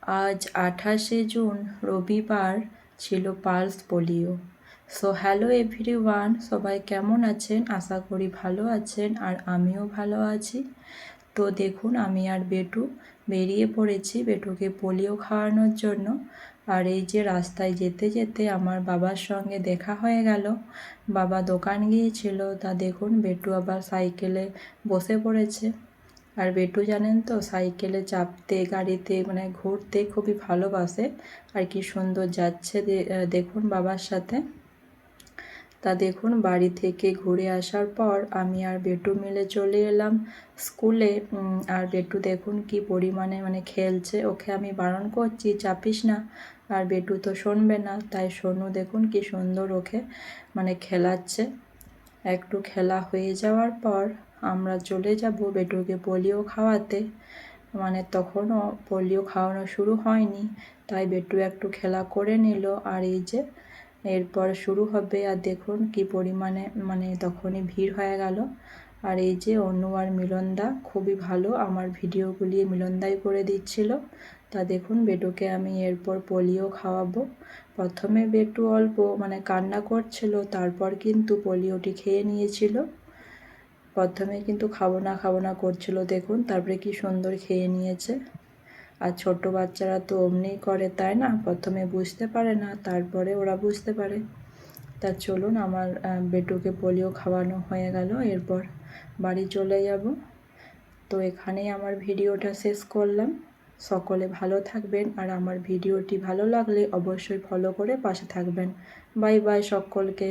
আজ 28শে জুন রবিবার ছিল pulse polio. So hello everyone, সবাই কেমন আছেন? আশা করি ভালো আছেন আর আমিও ভালো আছি। তো দেখুন, আমি আর বেটু বেরিয়ে পড়েছি বেটুকে পোলিও খাওয়ানোর জন্য। আর এই যে রাস্তায় যেতে যেতে আমার বাবার সঙ্গে দেখা হয়ে গেল। বাবা দোকান গিয়েছিল, তা দেখুন বেটু আবার সাইকেলে বসে পড়েছে। আর বেটু জানেন তো, সাইকেলে চাপতে, গাড়িতে মানে ঘুরতে খুবই ভালোবাসে। আর কি সুন্দর যাচ্ছে দেখুন বাবার সাথে। তা দেখুন, বাড়ি থেকে ঘুরে আসার পর আমি আর বেটু মিলে চলে এলাম স্কুলে। আর বেটু দেখুন কি পরিমাণে মানে খেলছে। ওকে আমি বারণ করছি চাপিস না, আর বেটু তো শুনবে না। তাই সোনু দেখুন কি সুন্দর ওকে মানে খেলাচ্ছে। একটু খেলা হয়ে যাওয়ার পর আমরা চলে যাব বেটুকে পোলিও খাওয়াতে। মানে তখনও পোলিও খাওয়ানো শুরু হয়নি, তাই বেটু একটু খেলা করে নিল। আর এই যে এরপর শুরু হবে। আর দেখুন কি পরিমাণে মানে তখনই ভিড় হয়ে গেল। আর এই যে অনু আর মিলনদা খুবই ভালো, আমার ভিডিওগুলি মিলনদাই করে দিচ্ছিল। তা দেখুন বেটুকে আমি এরপর পোলিও খাওয়াবো। প্রথমে বেটু অল্প মানে কান্না করছিল, তারপর কিন্তু পোলিওটি খেয়ে নিয়েছিল। প্রথমে কিন্তু খাবো না করছিল দেখুন, তারপরে কি সুন্দর খেয়ে নিয়েছে। আর ছোট বাচ্চারা তো অমনিই করে, তাই না? প্রথমে বুঝতে পারে না, তারপরে ওরা বুঝতে পারে। তা চলুন, আমার বেটুকে পোলিও খাওয়ানো হয়ে গেল, এরপর বাড়ি চলে যাব। তো এখানেই আমার ভিডিওটা শেষ করলাম। সকলে ভালো থাকবেন, আর আমার ভিডিওটি ভালো লাগলে অবশ্যই ফলো করে পাশে থাকবেন। বাই বাই সকলকে।